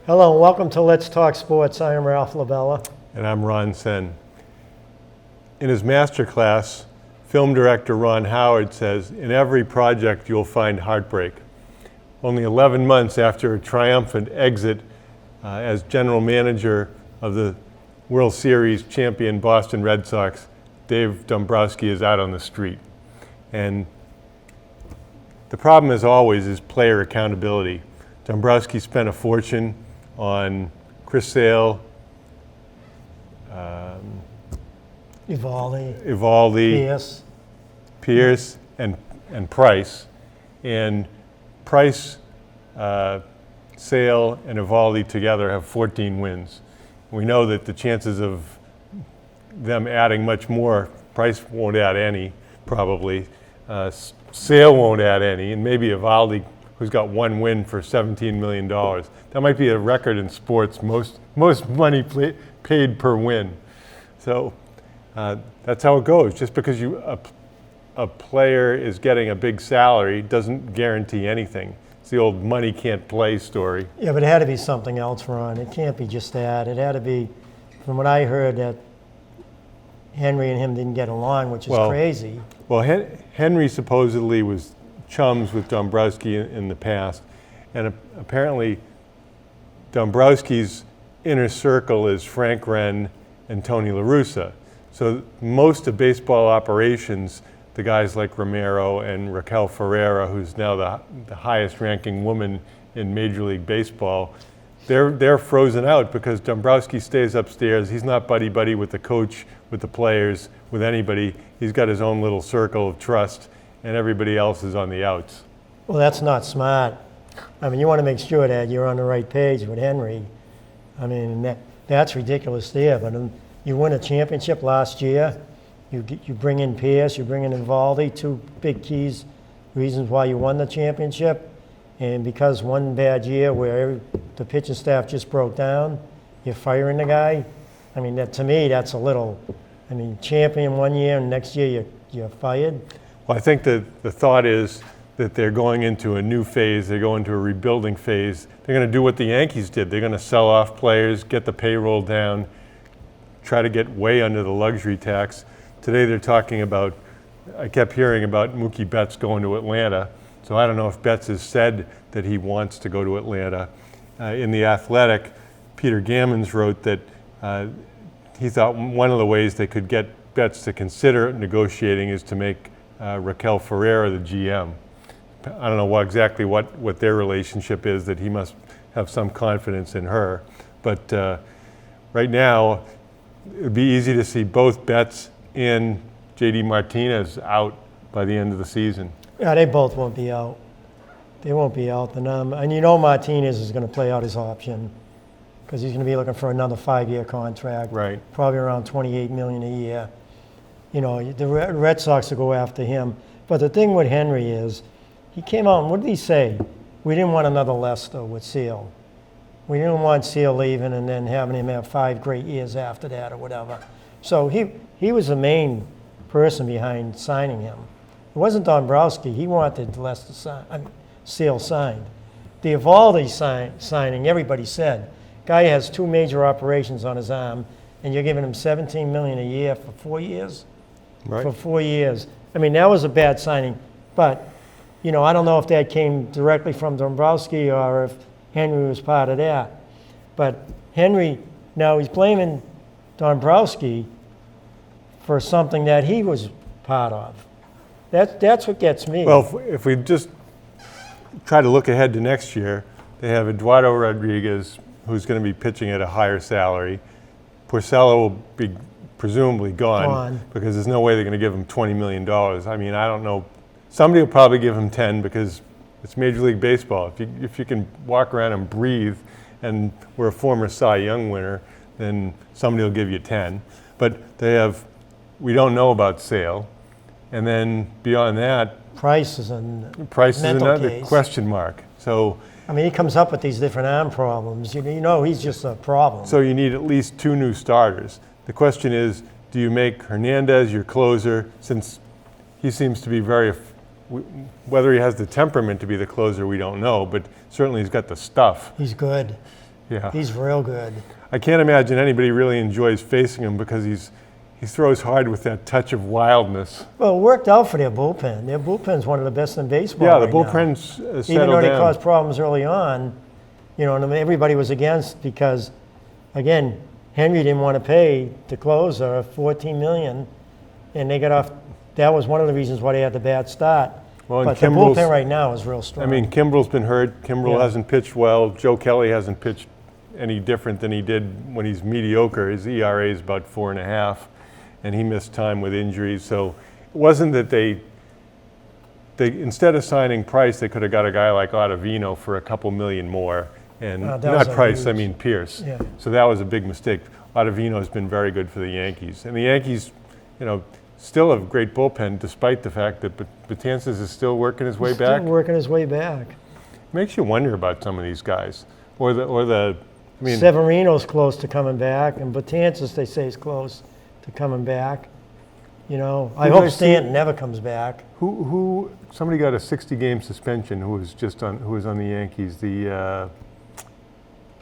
Hello and welcome to Let's Talk Sports. I am Ralph LaBella. And I'm Ron Sen. In his masterclass, film director Ron Howard says, "In every project you'll find heartbreak." Only 11 months after a triumphant exit as general manager of the World Series champion Boston Red Sox, Dave Dombrowski is out on the street. And the problem, as always, is player accountability. Dombrowski spent a fortune on Chris Sale, Evaldi, Pierce, and Price. And Price, Sale, and Evaldi together have 14 wins. We know that the chances of them adding much more, Price won't add any, probably. Sale won't add any, and maybe Evaldi, who's got one win for $17 million. That might be a record in sports, most money paid per win. So that's how it goes. Just because a player is getting a big salary doesn't guarantee anything. It's the old money can't play story. Yeah, but it had to be something else, Ron. It can't be just that. It had to be, from what I heard, that Henry and him didn't get along, which is crazy. Well, Henry supposedly was chums with Dombrowski in the past, and apparently Dombrowski's inner circle is Frank Wren and Tony La Russa. So most of baseball operations, the guys like Romero and Raquel Ferreira, who's now the highest ranking woman in Major League Baseball, they're frozen out because Dombrowski stays upstairs. He's not buddy-buddy with the coach, with the players, with anybody. He's got his own little circle of trust, and everybody else is on the outs. Well, that's not smart. I mean, you want to make sure that you're on the right page with Henry. I mean, that's ridiculous there. But you win a championship last year. You bring in Pierce, you bring in Evaldi, two big keys, reasons why you won the championship. And because one bad year where the pitching staff just broke down, you're firing the guy. I mean, to me, that's a little, champion one year and next year you're fired. Well, I think that the thought is that they're going into a new phase. They're going to a rebuilding phase. They're going to do what the Yankees did. They're going to sell off players, get the payroll down, try to get way under the luxury tax. Today they're talking about, I kept hearing about Mookie Betts going to Atlanta. So I don't know if Betts has said that he wants to go to Atlanta. In The Athletic, Peter Gammons wrote that he thought one of the ways they could get Betts to consider negotiating is to make Raquel Ferreira the GM. I don't know exactly what their relationship is, that he must have some confidence in her. But right now, it would be easy to see both Betts and J.D. Martinez out by the end of the season. Yeah, they both won't be out. They won't be out. And you know Martinez is going to play out his option because he's going to be looking for another 5-year contract. Right. Probably around $28 million a year. You know, the Red Sox will go after him. But the thing with Henry is, he came out and what did he say? We didn't want another Lester with Sale. We didn't want Sale leaving and then having him have 5 great years after that or whatever. So he was the main person behind signing him. It wasn't Dombrowski. He wanted Lester Sale signed. The Evaldi signing, everybody said, guy has 2 major operations on his arm, and you're giving him $17 million a year for 4 years? Right. For 4 years. I mean, that was a bad signing. But, I don't know if that came directly from Dombrowski or if Henry was part of that. But Henry, now he's blaming Dombrowski for something that he was part of. That's what gets me. Well, if we just try to look ahead to next year, they have Eduardo Rodriguez, who's going to be pitching at a higher salary. Porcello will be presumably gone because there's no way they're going to give him $20 million. I mean, I don't know. Somebody will probably give him 10 because it's Major League Baseball. If you can walk around and breathe and we're a former Cy Young winner, then somebody will give you 10. But we don't know about Sale. And then beyond that, Price is another case. Question mark. So he comes up with these different arm problems. He's just a problem. So you need at least 2 new starters. The question is, do you make Hernandez your closer, since he seems to be whether he has the temperament to be the closer, we don't know, but certainly he's got the stuff. He's good. Yeah. He's real good. I can't imagine anybody really enjoys facing him because he throws hard with that touch of wildness. Well, it worked out for their bullpen. Their bullpen's one of the best in baseball Yeah, the right now. bullpen's settled Even though they down. caused problems early on, you know, and everybody was against because, again, Henry didn't want to pay the closer $14 million, and they got off. That was one of the reasons why they had the bad start. Well, and But the Kimbrel's- bullpen right now is real strong. I mean, Kimbrel's been hurt. Kimbrel Yeah. hasn't pitched well. Joe Kelly hasn't pitched any different than he did when he's mediocre. His ERA is about 4.5, and he missed time with injuries. So it wasn't that they instead of signing Price, they could have got a guy like Ottavino for a couple million more. And that not was a Price, I huge- mean Pierce. Yeah. So that was a big mistake. Ottavino has been very good for the Yankees. And the Yankees, you know, still have a great bullpen despite the fact that Betances is still working his way back. Still working his way back. Makes you wonder about some of these guys. Or the I mean, Severino's close to coming back, and Betances, they say, is close to coming back. You know, I Who hope did I see- Stanton never comes back. who somebody got a 60-game suspension who was on the Yankees, the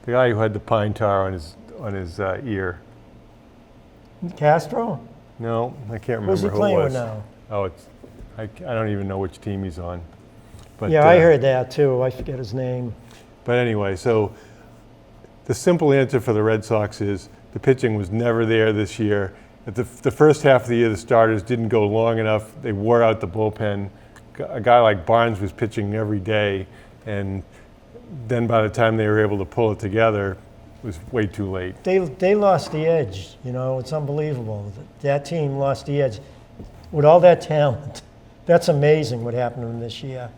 guy who had the pine tar on his ear. Castro? No, I can't remember Who's he who playing it with was. now? Oh, I don't even know which team he's on. But, Yeah, I heard that too. I forget his name. But anyway, so the simple answer for the Red Sox is the pitching was never there this year. At the first half of the year, the starters didn't go long enough. They wore out the bullpen. A guy like Barnes was pitching every day, and then by the time they were able to pull it together, it was way too late. They lost the edge. You know, it's unbelievable. That team lost the edge. With all that talent, that's amazing what happened to them this year.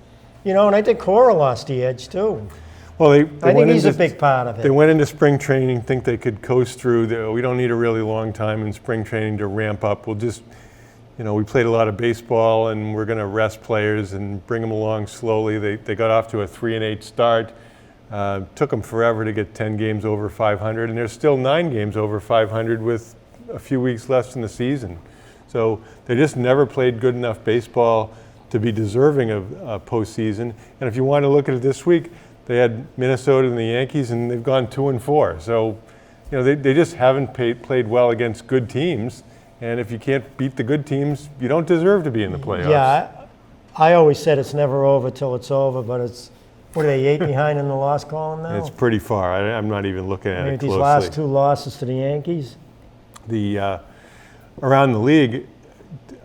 You know, and I think Cora lost the edge too. Well, I think he's a big part of They it. went into spring training, think they could coast through. We don't need a really long time in spring training to ramp up. We'll just, you know, we played a lot of baseball, and we're going to rest players and bring them along slowly. They got off to a 3-8 start. Took them forever to get 10 games over 500, and there's still 9 games over 500 with a few weeks left in the season. So they just never played good enough baseball to be deserving of postseason. And if you want to look at it this week, they had Minnesota and the Yankees, and they've gone 2-4. So, you know, they just haven't played well against good teams. And if you can't beat the good teams, you don't deserve to be in the playoffs. Yeah, I always said it's never over till it's over, but it's, what are they, 8 behind in the loss column now? It's pretty far. I'm not even looking at I mean, it these closely. last 2 losses to the Yankees. Around the league,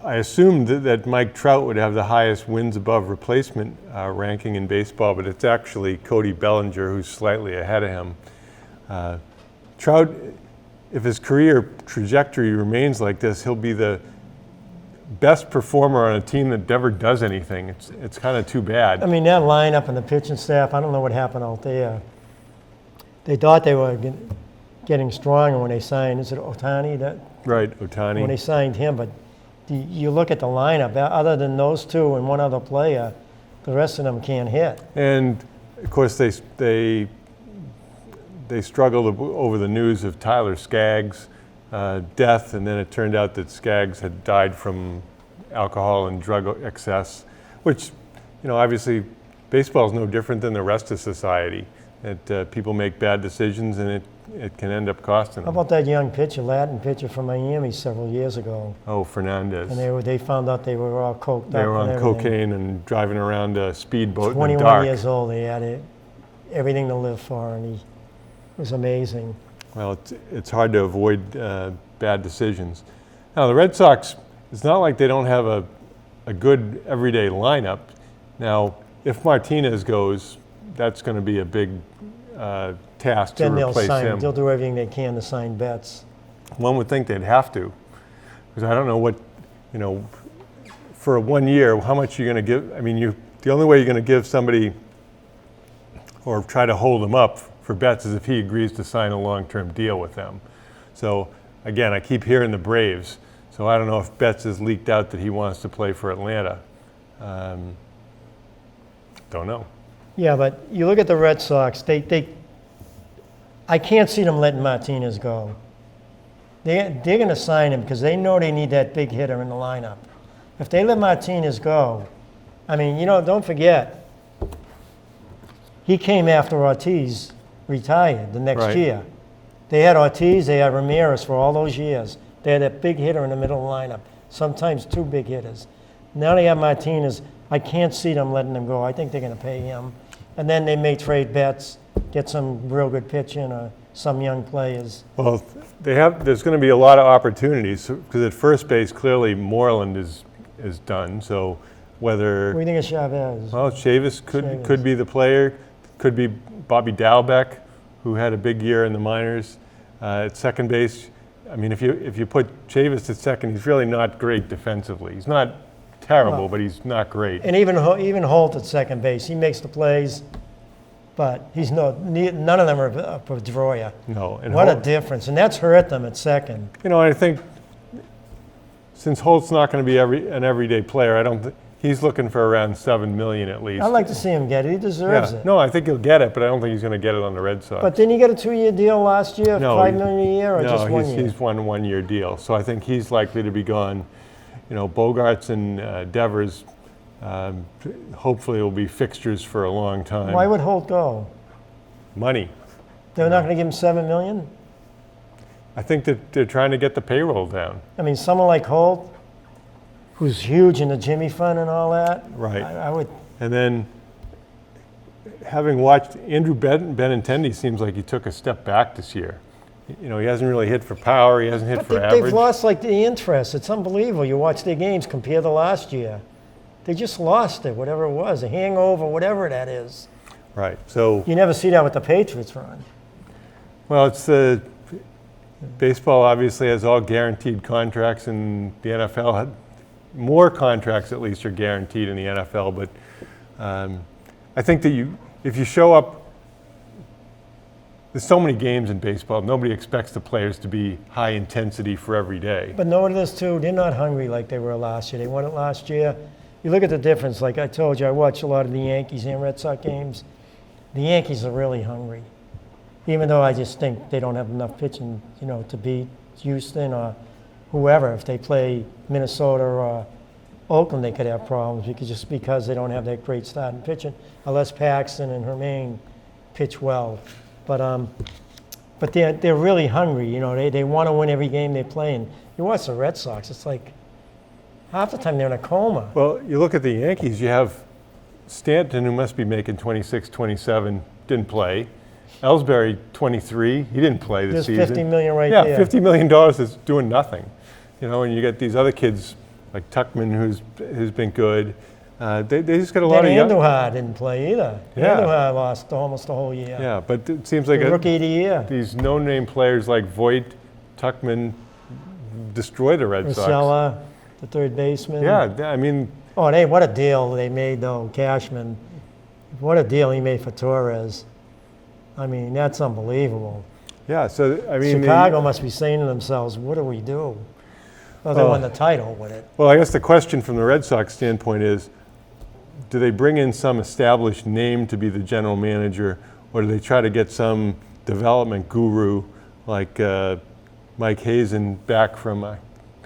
I assumed that Mike Trout would have the highest wins above replacement ranking in baseball, but it's actually Cody Bellinger who's slightly ahead of him. Trout, if his career trajectory remains like this, he'll be the best performer on a team that never does anything. It's kind of too bad. I mean, that lineup and the pitching staff, I don't know what happened out there. They thought they were getting stronger when they signed, is it Ohtani? Right, Ohtani. When they signed him, but you look at the lineup, other than those 2 and one other player, the rest of them can't hit. And of course, they struggled over the news of Tyler Skaggs' death, and then it turned out that Skaggs had died from alcohol and drug excess, which, you know, obviously baseball is no different than the rest of society. That people make bad decisions, and it can end up costing How them. about that young pitcher, Latin pitcher from Miami several years ago? Oh, Fernandez. And they found out they were all coked up. They were on and everything. cocaine and driving around a speedboat in the 21 dark. years old, they had everything to live for, and he was amazing. Well, it's hard to avoid bad decisions. Now, the Red Sox, it's not like they don't have a good everyday lineup. Now, if Martinez goes, that's going to be a big task to Then replace him. they'll do everything they can to sign Betts. One would think they'd have to, because I don't know what, you know, for 1 year, how much you're going to give. I mean, the only way you're going to give somebody or try to hold him up for Betts is if he agrees to sign a long-term deal with them. So again, I keep hearing the Braves. So I don't know if Betts has leaked out that he wants to play for Atlanta. Don't know. Yeah, but you look at the Red Sox, I can't see them letting Martinez go. They're going to sign him because they know they need that big hitter in the lineup. If they let Martinez go, I mean, you know, don't forget, he came after Ortiz retired the next Right. year. They had Ortiz, they had Ramirez for all those years. They had that big hitter in the middle of the lineup, sometimes two big hitters. Now they have Martinez. I can't see them letting him go. I think they're going to pay him. And then they may trade bets, get some real good pitching or some young players. Well, there's going to be a lot of opportunities because at first base, clearly Moreland is done. So whether What do you think of Chavez? well, Chavis could be the player, could be Bobby Dalbec, who had a big year in the minors at second base. I mean, if you put Chavis at second, he's really not great defensively. He's not terrible, but he's not great. And even Holt at second base, he makes the plays, but he's none of them are a Pedroia. No, and What a Holt, difference, and that's hurt them at second. I think since Holt's not going to be an everyday player, I don't. He's looking for around $7 million at least. I'd like to see him get it. He deserves it. No, I think he'll get it, but I don't think he's going to get it on the Red Sox. But didn't he get a 2-year deal last year, No, $5 million a year, or no, just 1 year? he's won a 1-year deal, so I think he's likely to be gone. Bogarts and Devers hopefully will be fixtures for a long time. Why would Holt go? Money. They're not going to give him $7 million? I think that they're trying to get the payroll down. I mean, someone like Holt, who's huge in the Jimmy Fund and all that. Right. I would. And then, having watched Andrew Benintendi, seems like he took a step back this year. He hasn't really hit for power. He hasn't hit But for they've average. lost like the interest. It's unbelievable. You watch their games compared to last year. They just lost it, whatever it was, a hangover, whatever that is. Right. So, You never see that with the Patriots run. well, it's the baseball obviously has all guaranteed contracts, and the NFL had more contracts at least are guaranteed in the NFL. But I think that if you show up. There's so many games in baseball. Nobody expects the players to be high intensity for every day. But know what it is, too? They're not hungry like they were last year. They won it last year. You look at the difference. Like I told you, I watch a lot of the Yankees and Red Sox games. The Yankees are really hungry, even though I just think they don't have enough pitching, to beat Houston or whoever. If they play Minnesota or Oakland, they could have problems because they don't have that great starting pitching, unless Paxton and Hermain pitch well. But they're really hungry. They want to win every game they play. And you watch the Red Sox, it's like half the time they're in a coma. Well, you look at the Yankees, you have Stanton, who must be making 26, 27, didn't play. Ellsbury, 23, he didn't play this There's season. $50 million right yeah, there. $50 million is doing nothing. And you get these other kids like Tuckman, who's been good. They just got a lot of young. Andujar didn't play either. Yeah. Andujar lost almost the whole year. Yeah, but it seems like The rookie of the year. these no-name players like Voit, Tuckman destroy the Red Sox. Rosella, the third baseman. Yeah, I mean, Oh, what a deal they made, though, Cashman. What a deal he made for Torres. I mean, that's unbelievable. yeah. So I mean, Chicago must be saying to themselves, what do we do? Well, they won the title with it. Well, I guess the question from the Red Sox standpoint is, do they bring in some established name to be the general manager, or do they try to get some development guru like Mike Hazen back from, I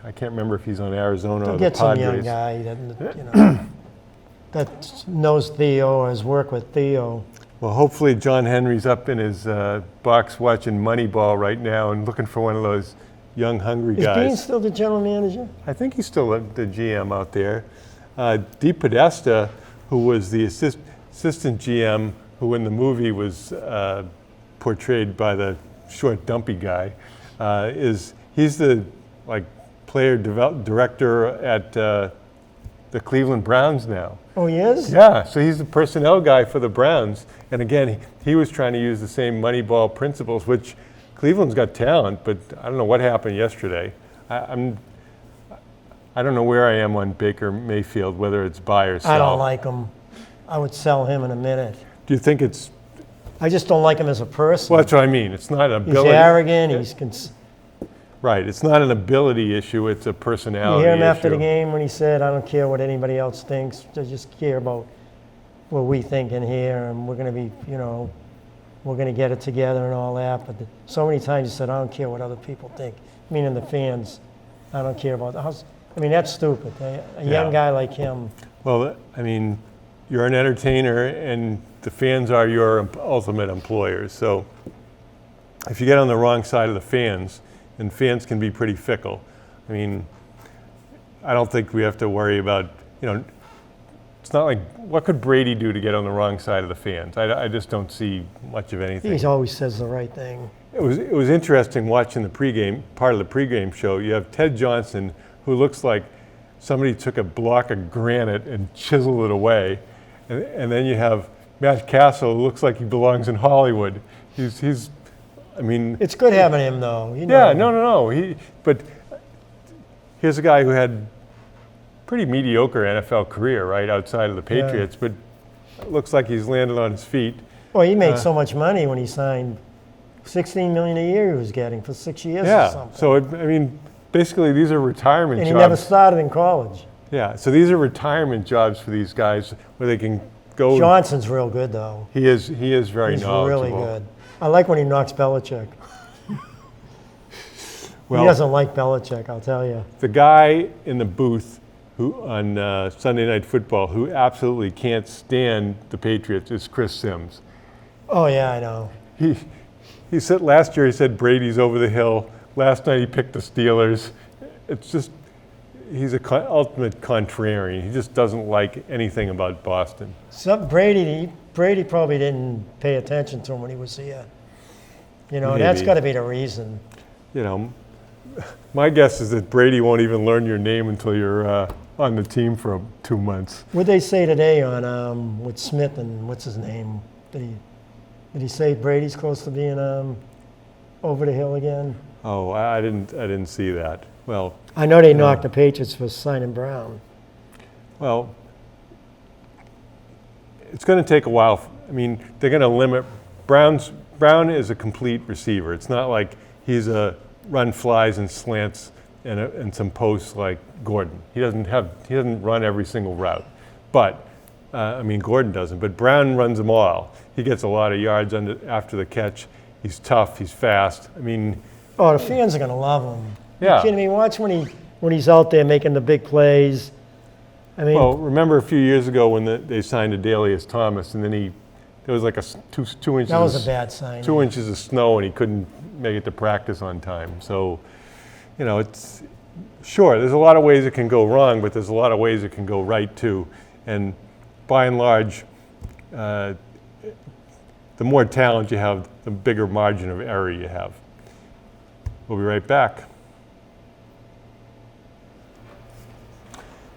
can't remember if he's on Arizona They'll or get the some Padres. young guy that, that knows Theo or has worked with Theo. Well, hopefully John Henry's up in his box watching Moneyball right now and looking for one of those young, hungry Is guys. Bean still the general manager? I think he's still the GM out there. Dee Podesta, who was the assistant GM, who in the movie was portrayed by the short, dumpy guy, he's the player director at the Cleveland Browns now. Oh, he is? Yeah, so he's the personnel guy for the Browns. And again, he was trying to use the same Moneyball principles, which Cleveland's got talent, but I don't know what happened yesterday. I don't know where I am on Baker Mayfield, whether it's buy or sell. I don't like him. I would sell him in a minute. Do you think it's? I just don't like him as a person. Well, that's what I mean. It's not an He's ability. arrogant. Right. It's not an ability issue. It's a You personality hear him after the issue. game when he said, I don't care what anybody else thinks. I just care about what we think in here, and we're going to be, we're going to get it together and all that. But so many times he said, I don't care what other people think. Meaning the fans. I don't care about the house. I mean, that's stupid. A young guy like him. Well, I mean, you're an entertainer, and the fans are your ultimate employers. So if you get on the wrong side of the fans, and fans can be pretty fickle, I mean, I don't think we have to worry about, it's not like, what could Brady do to get on the wrong side of the fans? I just don't see much of anything. He always says the right thing. It was interesting watching the part of the pregame show. You have Ted Johnson, who looks like somebody took a block of granite and chiseled it away. And then you have Matt Castle, who looks like he belongs in Hollywood. I mean... It's good having him, though. Yeah, no. But here's a guy who had pretty mediocre NFL career, right, outside of the Patriots, but it looks like he's landed on his feet. Well, he made so much money when he signed $16 million a year he was getting for 6 years or something. So, I mean, basically these are retirement jobs. And he never started in college. Yeah, so these are retirement jobs for these guys where they can go. Johnson's real good, though. He is very knowledgeable. He's really good. I like when he knocks Belichick. Well, he doesn't like Belichick, I'll tell you. The guy in the booth who on Sunday Night Football who absolutely can't stand the Patriots is Chris Sims. Oh, yeah, I know. He said last year, he said Brady's over the hill. Last night he picked the Steelers. It's just, he's an ultimate contrarian. He just doesn't like anything about Boston. Brady probably didn't pay attention to him when he was here. Maybe. That's got to be the reason. My guess is that Brady won't even learn your name until you're on the team for 2 months. What'd they say today on with Smith and what's his name? Did he say Brady's close to being over the hill again? Oh, I didn't see that. Well, I know they knocked the Patriots for signing Brown. Well, it's going to take a while. I mean, they're going to limit Brown is a complete receiver. It's not like he's a run flies and slants and some posts like Gordon. He doesn't run every single route. But Gordon doesn't. But Brown runs them all. He gets a lot of yards after the catch. He's tough. He's fast. The fans are going to love him. Yeah. You kidding me? Watch when he's out there making the big plays. Well, remember a few years ago when they signed Adalius Thomas, and then there was like two inches. That was a bad sign. 2 inches of snow, and he couldn't make it to practice on time. So, it's sure there's a lot of ways it can go wrong, but there's a lot of ways it can go right too. And by and large, the more talent you have, the bigger margin of error you have. We'll be right back.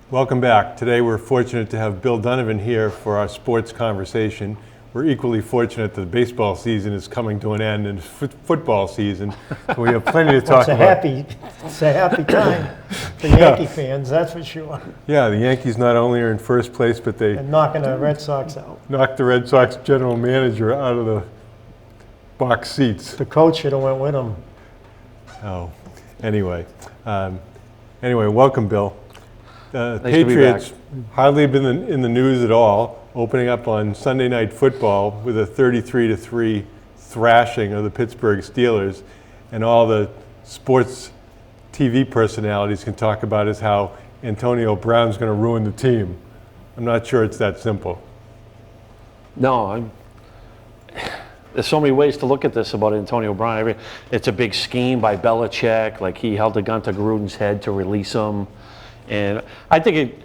Welcome back. Today we're fortunate to have Bill Donovan here for our sports conversation. We're equally fortunate that the baseball season is coming to an end and football season. So we have plenty to talk about. It's a happy time for Yankee fans, that's for sure. Yeah, the Yankees not only are in first place, but they knocking the Red Sox out. Knocked the Red Sox general manager out of the box seats. The coach should have went with him. Oh, anyway, welcome, Bill. Nice Patriots hardly been in the news at all, opening up on Sunday Night Football with a 33-3 thrashing of the Pittsburgh Steelers, and all the sports TV personalities can talk about is how Antonio Brown's going to ruin the team. I'm not sure it's that simple. No, there's so many ways to look at this about Antonio Brown. It's a big scheme by Belichick, like he held a gun to Gruden's head to release him. And I think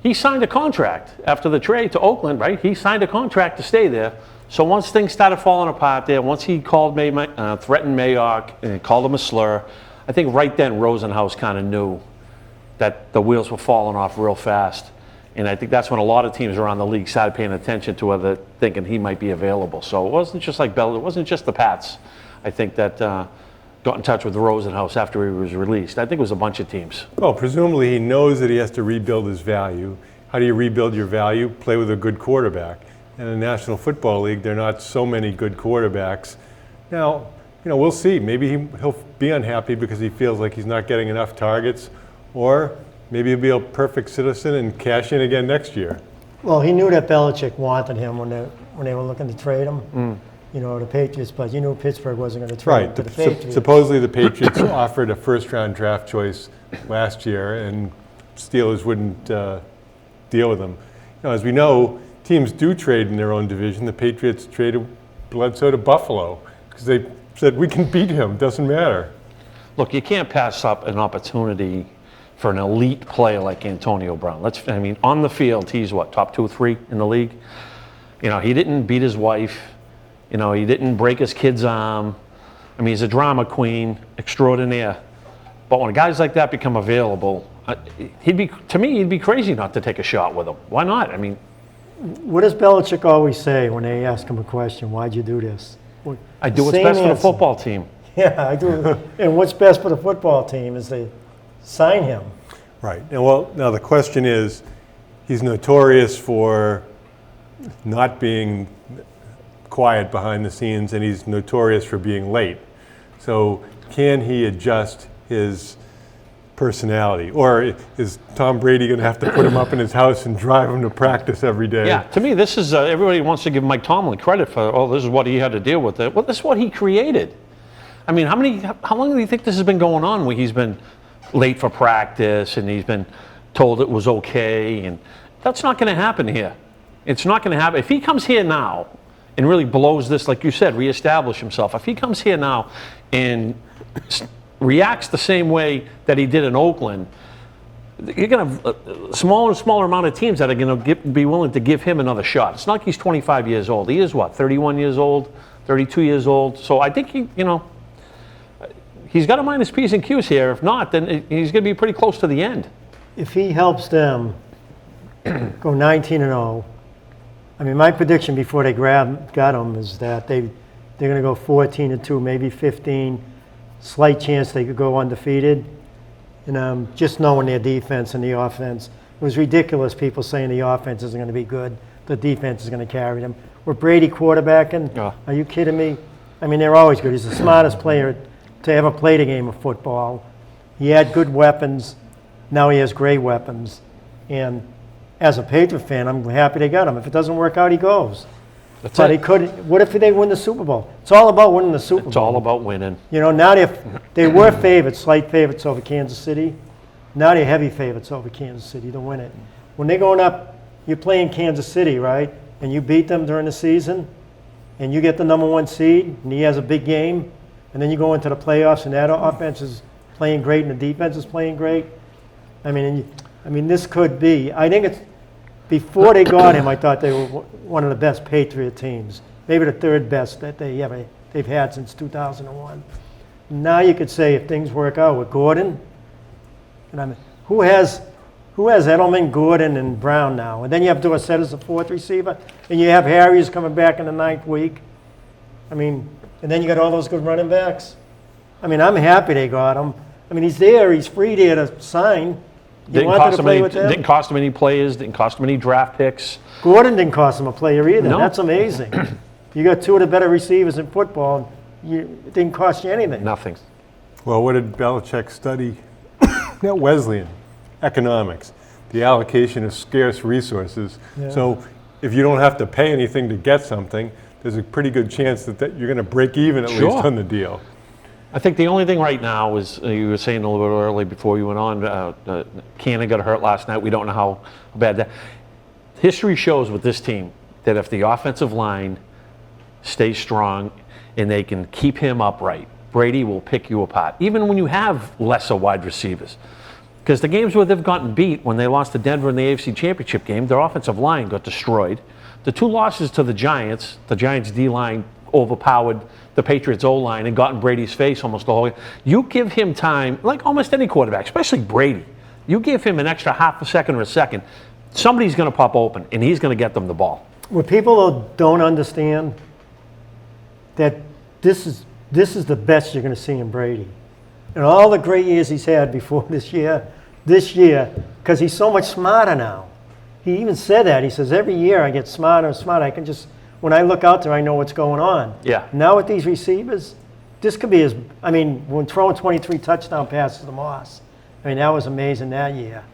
he signed a contract after the trade to Oakland, right? He signed a contract to stay there. So once things started falling apart there, once he threatened Mayock and called him a slur, I think right then Rosenhaus kind of knew that the wheels were falling off real fast. And I think that's when a lot of teams around the league started paying attention to whether thinking he might be available. So it wasn't just like Bell, it wasn't just the Pats, I think, that got in touch with Rosenhaus after he was released. I think it was a bunch of teams. Well, presumably he knows that he has to rebuild his value. How do you rebuild your value? Play with a good quarterback. In the National Football League, there are not so many good quarterbacks. Now, we'll see. Maybe he'll be unhappy because he feels like he's not getting enough targets, or maybe he'll be a perfect citizen and cash in again next year. Well, he knew that Belichick wanted him when they were looking to trade him. The Patriots, but you knew Pittsburgh wasn't going to trade him to the Patriots. Supposedly the Patriots offered a first-round draft choice last year, and Steelers wouldn't deal with them. As we know, teams do trade in their own division. The Patriots traded Bledsoe to Buffalo because they said, we can beat him, doesn't matter. Look, you can't pass up an opportunity for an elite player like Antonio Brown. On the field, he's what, top 2 or 3 in the league? You know, he didn't beat his wife. You know, he didn't break his kid's arm. I mean, he's a drama queen extraordinaire. But when guys like that become available, he'd be crazy not to take a shot with him. Why not? I mean, What does Belichick always say when they ask him a question? Why'd you do this? I do what's Same best for the answer. football team. Yeah, I do. And what's best for the football team is they sign him. Right. And well, now the question is, he's notorious for not being quiet behind the scenes, and he's notorious for being late. So can he adjust his personality? Or is Tom Brady going to have to put him up in his house and drive him to practice every day? Yeah, to me, this is, everybody wants to give Mike Tomlin credit for, oh, this is what he had to deal with. Well, this is what he created. I mean, how long do you think this has been going on where he's been late for practice and he's been told it was okay? And that's not going to happen here. It's not going to happen. If he comes here now and really blows this, like you said, reestablish himself, if he comes here now and reacts the same way that he did in Oakland, you're going to have a smaller and smaller amount of teams that are going to be willing to give him another shot. It's not like he's 25 years old. He is what, 31 years old, 32 years old? So I think he's got to mind his P's and Q's here. If not, then he's going to be pretty close to the end. If he helps them go 19-0, I mean, my prediction before they got him is that they're going to go 14-2, maybe 15. Slight chance they could go undefeated. And just knowing their defense and the offense, it was ridiculous people saying the offense isn't going to be good, the defense is going to carry them. With Brady quarterbacking, Are you kidding me? I mean, they're always good. He's the smartest player to ever play the game of football. He had good weapons. Now he has great weapons. And as a Patriot fan, I'm happy they got him. If it doesn't work out, he goes. But he could. What if they win the Super Bowl? It's all about winning the Super Bowl. It's all about winning. You know, now they were favorites, slight favorites over Kansas City. Now they're heavy favorites over Kansas City to win it. When they're going up, you're playing Kansas City, right? And you beat them during the season, and you get the #1 seed, and he has a big game, and then you go into the playoffs, and that offense is playing great, and the defense is playing great. I mean, this could be. I think it's. Before they got him, I thought they were one of the best Patriot teams, maybe the third best that they've had since 2001. Now you could say if things work out with Gordon, and who has Edelman, Gordon, and Brown now? And then you have Dorsett as a 4th receiver, and you have Harris coming back in the 9th week. I mean, and then you got all those good running backs. I mean, I'm happy they got him. I mean, he's there, he's free there to sign. Didn't cost him any players, didn't cost him any draft picks. Gordon didn't cost him a player either. No. That's amazing. You got 2 of the better receivers in football. It didn't cost you anything. Nothing. Well, what did Belichick study at Wesleyan? Economics, the allocation of scarce resources. Yeah. So if you don't have to pay anything to get something, there's a pretty good chance that you're going to break even at least on the deal. I think the only thing right now is, you were saying a little bit early before you went on, Cannon got hurt last night. We don't know how bad that. History shows with this team that if the offensive line stays strong and they can keep him upright, Brady will pick you apart, even when you have lesser wide receivers. Because the games where they've gotten beat, when they lost to Denver in the AFC Championship game, their offensive line got destroyed. The 2 losses to the Giants D-line overpowered the Patriots O-line and got in Brady's face almost the whole game. You give him time, like almost any quarterback, especially Brady, you give him an extra half a second or a second, somebody's going to pop open and he's going to get them the ball. What people don't understand, that this is the best you're going to see in Brady. And all the great years he's had before this year, because he's so much smarter now. He even said that. He says, every year I get smarter and smarter. I can just, when I look out there, I know what's going on. Yeah. Now with these receivers, this could be when throwing 23 touchdown passes to Moss, that was amazing that year.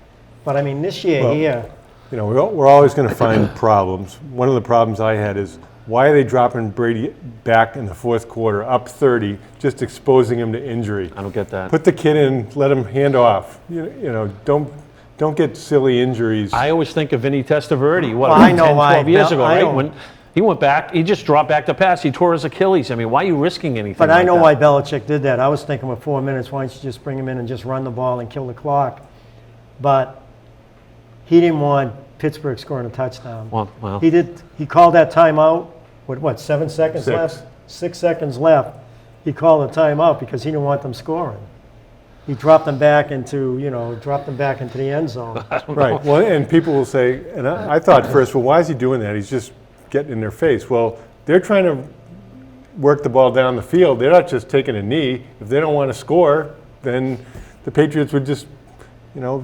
But this year here. You know, we're always going to find problems. One of the problems I had is, why are they dropping Brady back in the 4th quarter, up 30, just exposing him to injury? I don't get that. Put the kid in, let him hand off. You know, don't don't get silly injuries. I always think of Vinny Testaverde, Well, I know 10, why. 12 years ago, I right? know. When he went back, he just dropped back to pass. He tore his Achilles. I mean, why are you risking anything But like I know that? why Belichick did that. I was thinking with 4 minutes, why don't you just bring him in and just run the ball and kill the clock? But he didn't want Pittsburgh scoring a touchdown. Well. He called that timeout with what, 7 seconds Six. left? 6 seconds left. He called a timeout because he didn't want them scoring. He dropped them back into the end zone. Right. Well, and people will say, and I thought first, well, why is he doing that? He's just getting in their face. Well, they're trying to work the ball down the field. They're not just taking a knee. If they don't want to score, then the Patriots would just,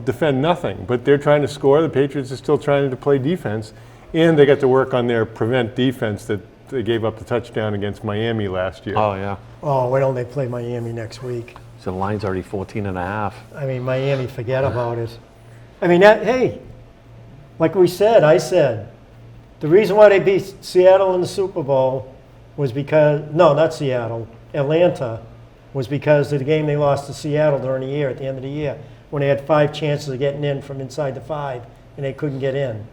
defend nothing. But they're trying to score. The Patriots are still trying to play defense, and they got to work on their prevent defense that they gave up the touchdown against Miami last year. Oh, yeah. Oh, why don't they play Miami next week? So the line's already 14.5. I mean, Miami, forget about it. I mean, hey, like I said, the reason why they beat Seattle in the Super Bowl was because, no, not Seattle, Atlanta, was because of the game they lost to Seattle during the year, at the end of the year, when they had 5 chances of getting in from inside the 5, and they couldn't get in.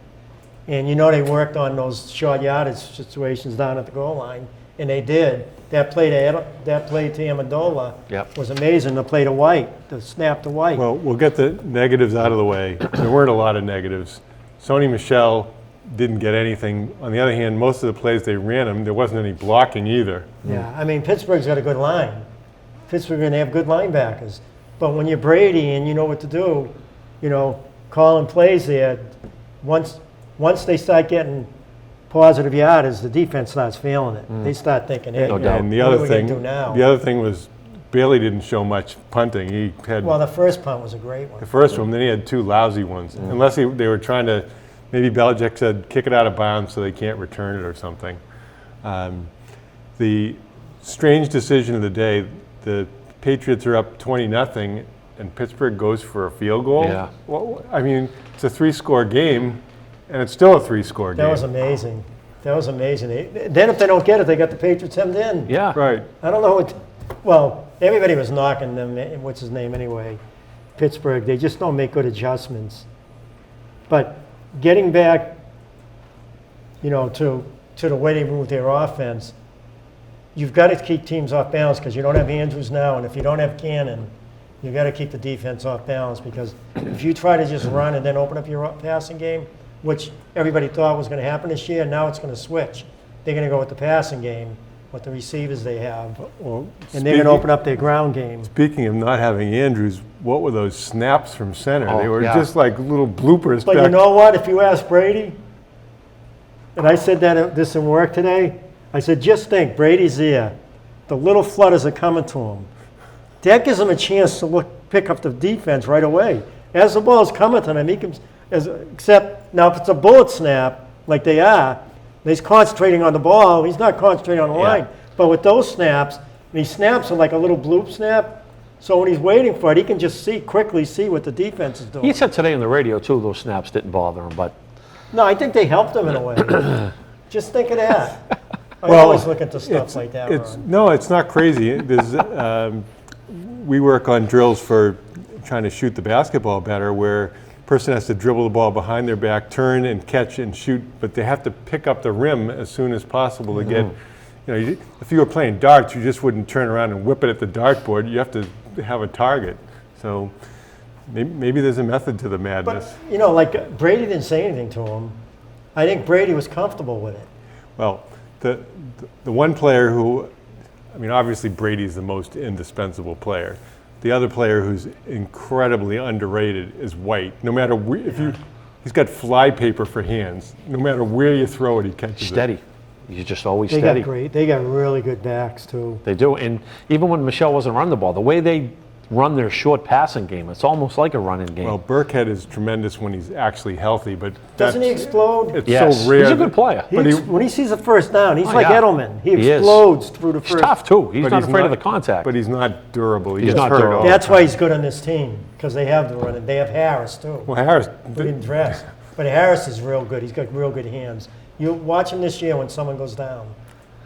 And they worked on those short yardage situations down at the goal line, and they did. That play to Amendola Yep. was amazing. The play to White, the snap to White. Well, we'll get the negatives out of the way. There weren't a lot of negatives. Sony Michel didn't get anything. On the other hand, most of the plays they ran him, there wasn't any blocking either. Yeah, I mean, Pittsburgh's got a good line. Pittsburgh going to have good linebackers. But when you're Brady and you know what to do, calling plays there, once they start getting positive yardage, the defense starts feeling it. They start thinking, hey, No doubt. And the what other are we thing, going to do now? the other thing was Bailey didn't show much punting. He had Well, the first punt was a great one. the first one, then he had 2 lousy ones. Unless they were trying to, maybe Belichick said, kick it out of bounds so they can't return it or something. The strange decision of the day, the Patriots are up 20-0, and Pittsburgh goes for a field goal. Yeah. Well, I mean, it's a 3-score game, and it's still a 3-score game. That was amazing. That was amazing. Then if they don't get it, they got the Patriots hemmed in. Yeah. Right. I don't know well, everybody was knocking them, what's his name anyway, Pittsburgh. They just don't make good adjustments. But getting back, to the way they move their offense, you've got to keep teams off balance because you don't have Andrews now, and if you don't have Cannon, you've got to keep the defense off balance because if you try to just run and then open up your passing game, which everybody thought was going to happen this year, now it's going to switch. They're going to go with the passing game, with the receivers they have, Well, and they're going to open up their ground game. Speaking of not having Andrews, what were those snaps from center? Oh, They were yeah. just like little bloopers. But you know what? If you ask Brady, and I said this in work today, I said, just think, Brady's there. The little flutters are coming to him. That gives him a chance to pick up the defense right away. As the ball's coming to him, he can, except now if it's a bullet snap, like they are, and he's concentrating on the ball, he's not concentrating on the line. But with those snaps, and he snaps them like a little bloop snap, so when he's waiting for it, he can just quickly see what the defense is doing. He said today on the radio, too, those snaps didn't bother him, but No, I think they helped him in a way. Just think of that. I Well, always look into stuff like that, Ron. No, it's not crazy. We work on drills for trying to shoot the basketball better where a person has to dribble the ball behind their back, turn and catch and shoot, but they have to pick up the rim as soon as possible to get, if you were playing darts, you just wouldn't turn around and whip it at the dartboard. You have to have a target. So maybe there's a method to the madness. But, like Brady didn't say anything to him. I think Brady was comfortable with it. Well, the one player who, obviously Brady's the most indispensable player. The other player who's incredibly underrated is White. No matter he's got flypaper for hands. No matter where you throw it, he catches it. steady. He's just always They steady. got great. They got really good backs, too. They do. And even when Michelle wasn't running the ball, the way they run their short passing game, it's almost like a running game. Well, Burkhead is tremendous when he's actually healthy, but Doesn't he explode? It's Yes. so rare. He's a good player. When he sees a first down, he's like yeah. Edelman. He He is. explodes through the He's first. tough, too. He's but not afraid of the contact. But he's not durable. He He's gets not hurt durable. all the That's why time. he's good on this team, because they have the running. They have Harris, too. Well, Harris, He didn't dress. But Harris is real good. He's got real good hands. You watch him this year when someone goes down.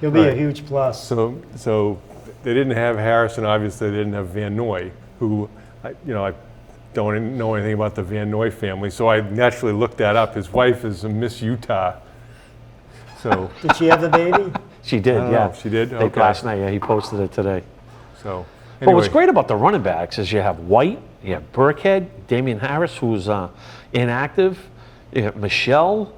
He'll be a Right. huge plus. So they didn't have Harrison. Obviously, they didn't have Van Noy, who, don't know anything about the Van Noy family, so I naturally looked that up. His wife is a Miss Utah. So Did she have the baby? She did, I don't yeah. know. She did? They- Okay. Last night, yeah, he posted it today. so But what's anyway. great about the running backs is you have White, you have Burkhead, Damian Harris, who's inactive, you have Michelle.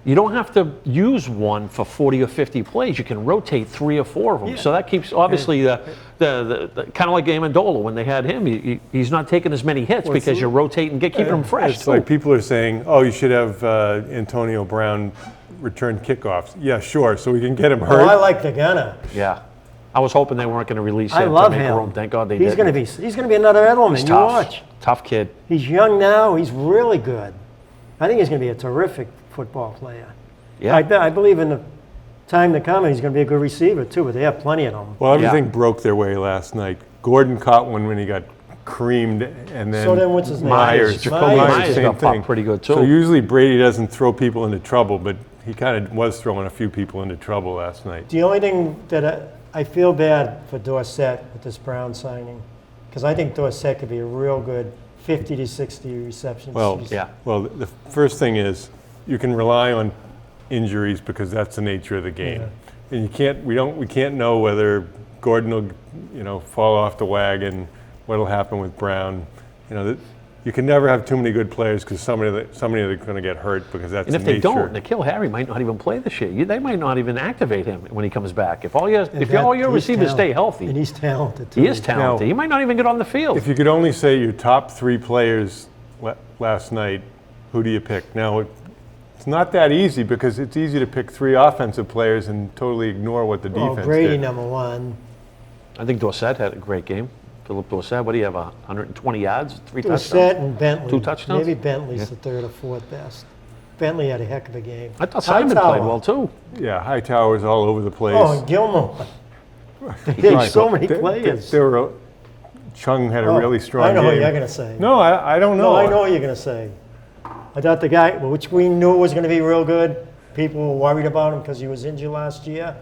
You don't have to use one for 40 or 50 plays. You can rotate 3 or 4 of them. Yeah. So that keeps, obviously, the kind of like Amendola when they had him. He's not taking as many hits because you're rotating, keeping them fresh. It's too. like people are saying, oh, you should have Antonio Brown return kickoffs. Yeah, sure, so we can get him Oh, hurt. I like the gunner. Yeah. I was hoping they weren't going to release I him love to make him. room. Thank God they He's didn't. going to be another Edelman. He's You tough. watch. Tough kid. He's young now. He's really good. I think he's going to be a terrific football player. Yeah. I believe in the time to come, he's going to be a good receiver too. But they have plenty of them. Well, everything Yeah. broke their way last night. Gordon caught one when he got creamed, and then So then what's his name? Myers. Jacoby Myers same got popped thing. pretty good, too. So usually Brady doesn't throw people into trouble, but he kind of was throwing a few people into trouble last night. The only thing that I feel bad for Dorsett with this Brown signing, because I think Dorsett could be a real good 50 to 60 receptions. Well, season. Yeah. Well, the first thing is you can rely on injuries because that's the nature of the game, and we can't know whether Gordon will, fall off the wagon. What'll happen with Brown? You can never have too many good players because somebody are going to get hurt because that's And if the they nature. don't, N'Keal Harry might not even play this year. They might not even activate him when he comes back. If all your And your he's receivers stay talented. healthy, And he's talented too. he is talented. Now- He might not even get on the field. If you could only say your top 3 players last night, who do you pick? Now, it's not that easy because it's easy to pick 3 offensive players and totally ignore what the Well, defense Brady did. number one. I think Dorsett had a great game. Philip Dorsett, what do you have, 120 yards, 3 touchdowns? Dorsett and Bentley. 2 touchdowns? Maybe Bentley's the third or fourth best. Bentley had a heck of a game. I thought Simon Hightower. played well, too. Yeah, Hightower's all over the place. Oh, and Gilmore. Right. There's so many There- players. there were Chung had a Oh, really strong I know what game. you're going to say. No, I don't know. No, I know what you're going to say. I thought the guy, which we knew was going to be real good, people were worried about him because he was injured last year.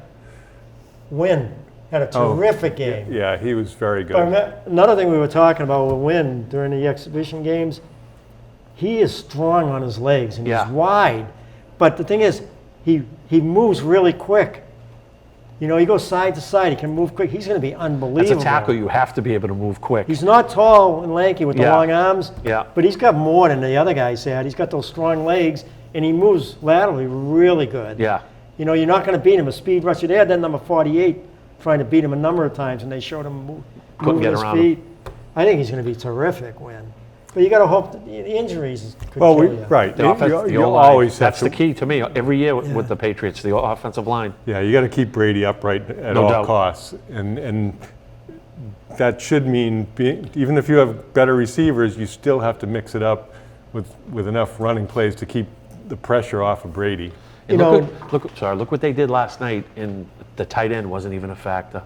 Wynn had a terrific game. Yeah, he was very good. But another thing we were talking about with Wynn during the exhibition games, he is strong on his legs and Yeah. he's wide. But the thing is, he moves really quick. He goes side to side. He can move quick. He's going to be As unbelievable. a tackle, you have to be able to move quick. He's not tall and lanky with the Yeah. long arms, Yeah. but he's got more than the other guys had. He's got those strong legs, and he moves laterally really good. Yeah. You're not going to beat him. A speed rusher. They had that number 48 trying to beat him a number of times, and they showed him Couldn't moving get his around him. feet. I think he's going to be terrific, Wynn. But you got to hope that the injuries could Well, kill you. right. The offense, the You'll O-line, always have that's to. the key to me every year with the Patriots, the offensive line. Yeah, you got to keep Brady upright at No all doubt. costs, and that should mean even if you have better receivers, you still have to mix it up with enough running plays to keep the pressure off of Brady. And You look what they did last night, and the tight end wasn't even a factor.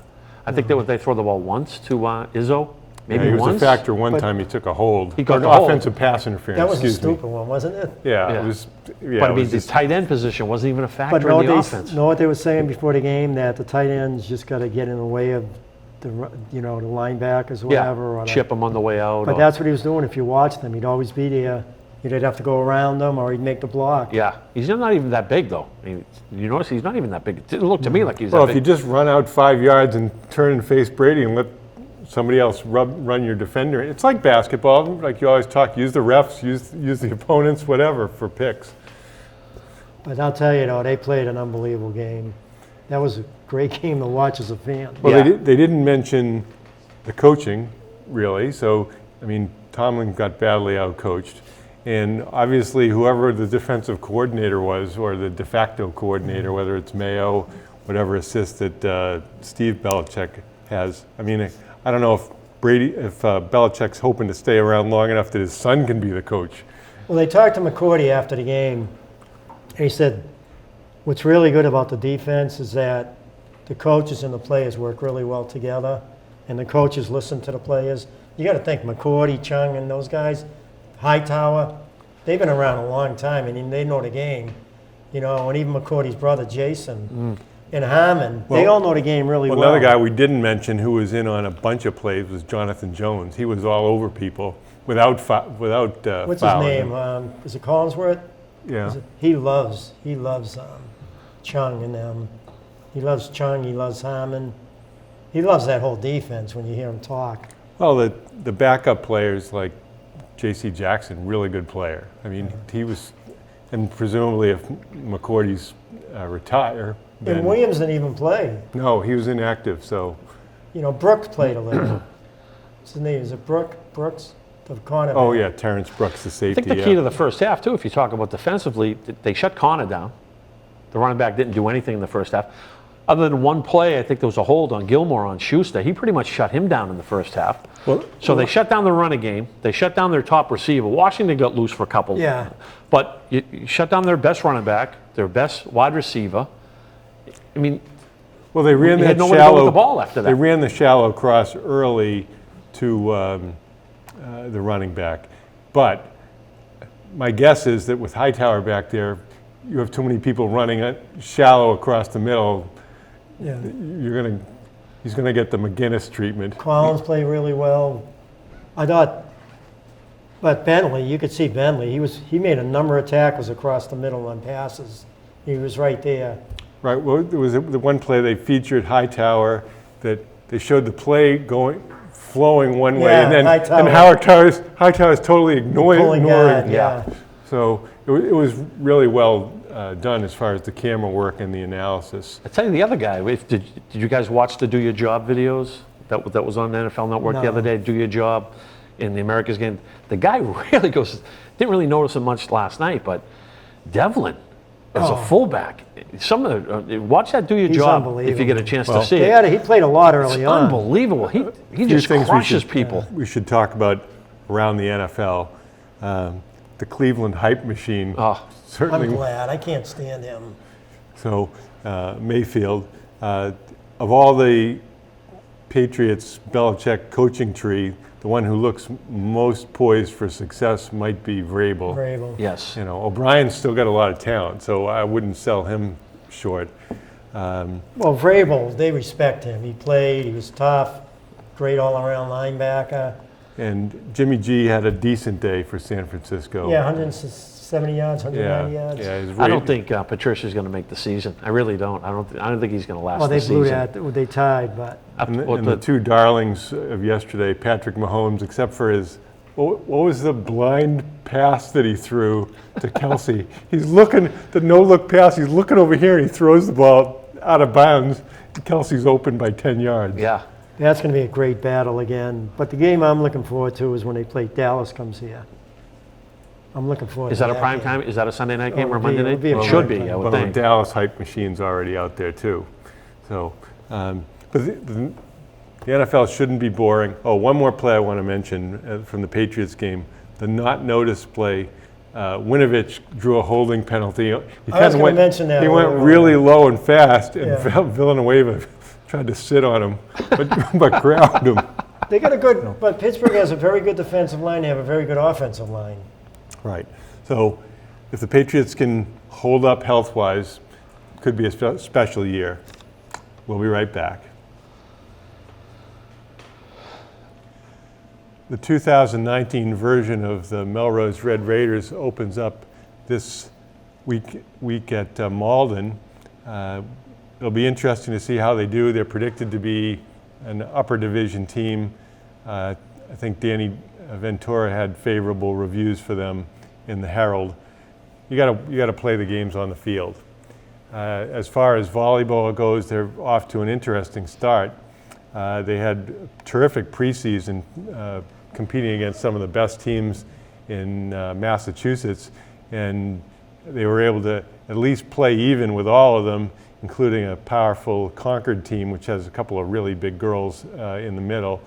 I think they throw the ball once to Izzo, maybe Yeah, he was once. a factor one But- time. He took a hold. He got Or the hold. offensive pass interference. That was a excuse me. stupid one, wasn't it? Yeah, Yeah. it was. Yeah, But I it mean, was the just- tight end position wasn't even a factor But know in the what offense. know what they were saying before the game, that the tight ends just got to get in the way of the linebackers or whatever. Yeah, or chip him on the way out. But or- that's what he was doing. If you watched him, he'd always be there. You'd have to go around them, or he'd make the block. Yeah, he's not even that big, though. I mean, you notice he's not even that big. It didn't look to me like he's Well, that if you big. just run out 5 yards and turn and face Brady and let somebody else run your defender, it's like basketball. Like you always talk, use the refs, use the opponents, whatever, for picks. But I'll tell you, though, they played an unbelievable game. That was a great game to watch as a fan. Well, Yeah. they didn't mention the coaching, really. So, I mean, Tomlin got badly outcoached. And obviously, whoever the defensive coordinator was, or the de facto coordinator, whether it's Mayo, whatever assist that Steve Belichick has. I mean, I don't know if Belichick's hoping to stay around long enough that his son can be the coach. Well, they talked to McCourty after the game, and he said, what's really good about the defense is that the coaches and the players work really well together, and the coaches listen to the players. You got to think, McCourty, Chung, and those guys, Hightower, they've been around a long time, and they know the game. And even McCourty's brother, Jason, and Harmon, they all know the game really well. Another guy we didn't mention who was in on a bunch of plays was Jonathan Jones. He was all over people. without What's fouling. his name? Is it Collinsworth? Yeah. He loves Chung and them. He loves Chung. He loves Harmon. He loves that whole defense when you hear him talk. Well, the backup players like J.C. Jackson, really good player. I mean, he was, and presumably if McCourty's retire, then And Williams didn't even play. no, he was inactive. So You know, Brooks played a little. What's his name? Is it Brooks? The cornerback. oh yeah, Terrence Brooks, the I safety. think the key to the first half, too, if you talk about defensively, they shut Connor down. The running back didn't do anything in the first half. Other than one play, I think there was a hold on Gilmore on Schuster. He pretty much shut him down in the first half. So they shut down the running game. They shut down their top receiver. Washington got loose for a couple. Yeah. But you shut down their best running back, their best wide receiver. I mean, Well, they ran You that had nowhere to go with the ball after that. They ran the shallow cross early to the running back, but my guess is that with Hightower back there, you have too many people running it shallow across the middle. Yeah. He's gonna get the McGinnis treatment. Collins played really well. I thought, but Bentley, you could see Bentley. He made a number of tackles across the middle on passes. He was right there. Right. Well, there was the one play they featured Hightower that they showed the play flowing one way, Yeah, and then Hightower. Hightower's totally Pulling ignoring. guard, yeah. So it was really well done as far as the camera work and the analysis. I tell you the other guy. Did you guys watch the Do Your Job videos that was on the NFL Network the No. other day? Do Your Job in the America's game. The guy really goes. Didn't really notice him much last night, but Devlin as a fullback. Some of the watch that Do Your He's Job if you unbelievable. get a chance to see it. He played a lot It's early on. unbelievable. He Few just things crushes people. We should talk about around the NFL. The Cleveland hype machine. Oh, Certainly. I'm glad. I can't stand him. So Mayfield, of all the Patriots Belichick coaching tree, the one who looks most poised for success might be Vrabel. Vrabel. yes. You know, O'Brien's still got a lot of talent, so I wouldn't sell him short. Well, Vrabel, they respect him. He played. He was tough. Great all-around linebacker. And Jimmy G had a decent day for San Francisco. Yeah, 170 yards, 190 yards. Yeah, his I don't rate- think Patricia's going to make the season. I really don't. I don't think he's going to last Well, the they season. blew that. They tied, but And Well, the two darlings of yesterday, Patrick Mahomes, except for his, what was the blind pass that he threw to Kelsey? He's looking, the no-look pass, he's looking over here and he throws the ball out of bounds. Kelsey's open by 10 yards. Yeah. that's going to be a great battle again. But the game I'm looking forward to is when they play Dallas comes here. I'm looking forward Is to that a that prime game. time? Is that a Sunday night game or a it'll be- Monday night? it'll be a It should prime be, I time. would Well, the think. Dallas hype machine's already out there too. So, but the NFL shouldn't be boring. Oh, one more play I want to mention from the Patriots game, the not noticed play. Winovich drew a holding penalty. He I was kinda gonna mention that He went earlier. really low and fast, and Yeah. Villanueva tried to sit on him, but grabbed him. They got a good, but Pittsburgh has a very good defensive line. They have a very good offensive line. Right. So if the Patriots can hold up health-wise, could be a special year. We'll be right back. The 2019 version of the Melrose Red Raiders opens up this week at Malden. It'll be interesting to see how they do. They're predicted to be an upper division team. I think Danny Ventura had favorable reviews for them in the Herald. You got to play the games on the field. As far as volleyball goes, they're off to an interesting start. They had terrific preseason competing against some of the best teams in Massachusetts, and they were able to at least play even with all of them, including a powerful Concord team, which has a couple of really big girls in the middle.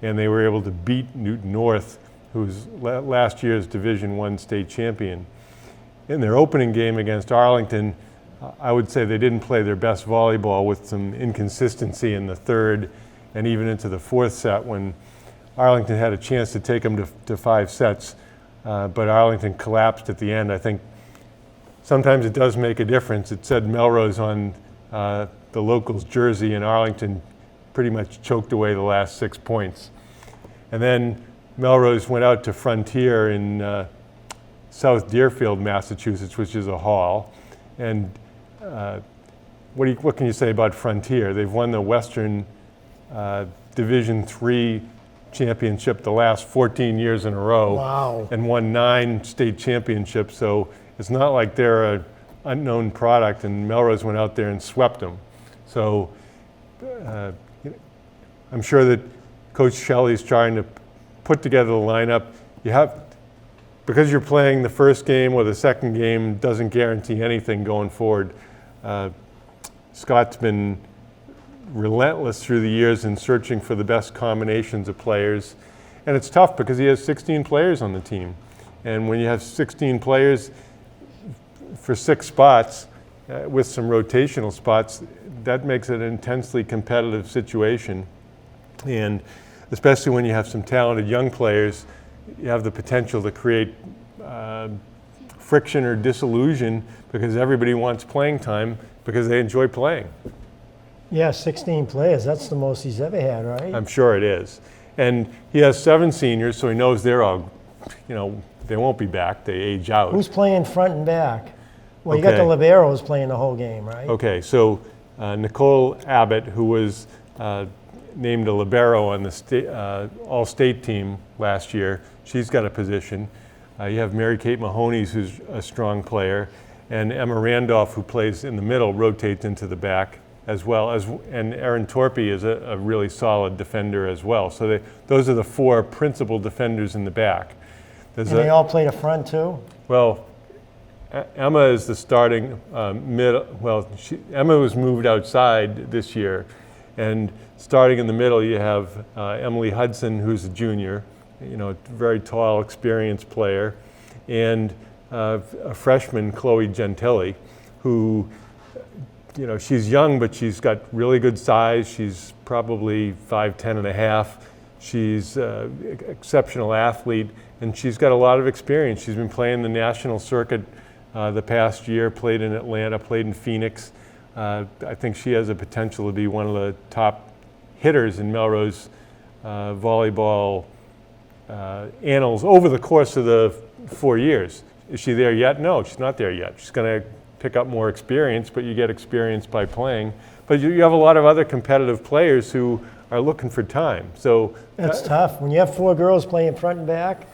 And they were able to beat Newton North, who's last year's Division I state champion. In their opening game against Arlington, I would say they didn't play their best volleyball, with some inconsistency in the third and even into the fourth set when Arlington had a chance to take them to 5 sets, but Arlington collapsed at the end. I think sometimes it does make a difference. It said Melrose on the locals' jersey, and Arlington pretty much choked away the last 6 points. And then Melrose went out to Frontier in South Deerfield, Massachusetts, which is a hall. And what can you say about Frontier? They've won the Western Division III championship the last 14 years in a row. Wow. And won 9 state championships. So it's not like they're an unknown product, and Melrose went out there and swept them. So I'm sure that Coach Shelley's trying to put together the lineup. Because you're playing the first game or the second game doesn't guarantee anything going forward. Scott's been relentless through the years in searching for the best combinations of players. And it's tough because he has 16 players on the team. And when you have 16 players for 6 spots, with some rotational spots, that makes it an intensely competitive situation. And especially when you have some talented young players, you have the potential to create friction or disillusion because everybody wants playing time because they enjoy playing. Yeah, 16 players. That's the most he's ever had, right? I'm sure it is. And he has 7 seniors, so he knows they're all, they won't be back. They age out. Who's playing front and back? Well, you got the Okay. liberos playing the whole game, right? Okay, so Nicole Abbott, who was named a libero on the all-state team last year, she's got a position. You have Mary Kate Mahoney, who's a strong player, and Emma Randolph, who plays in the middle, rotates into the back, as well as, and Erin Torpy is a really solid defender as well. So those are the 4 principal defenders in the back. And they all play the front too? Well, Emma is the starting middle. Well, Emma was moved outside this year, and starting in the middle, you have Emily Hudson, who's a junior, very tall, experienced player, and a freshman, Chloe Gentili, who, she's young, but she's got really good size. She's probably 5'10" and a half. She's an exceptional athlete, and she's got a lot of experience. She's been playing the national circuit the past year, played in Atlanta, played in Phoenix. I think she has the potential to be one of the top hitters in Melrose volleyball annals over the course of the 4 years. Is she there yet? No, she's not there yet. She's going to pick up more experience, but you get experience by playing. But you have a lot of other competitive players who are looking for time. So That's tough. When you have 4 girls playing front and back,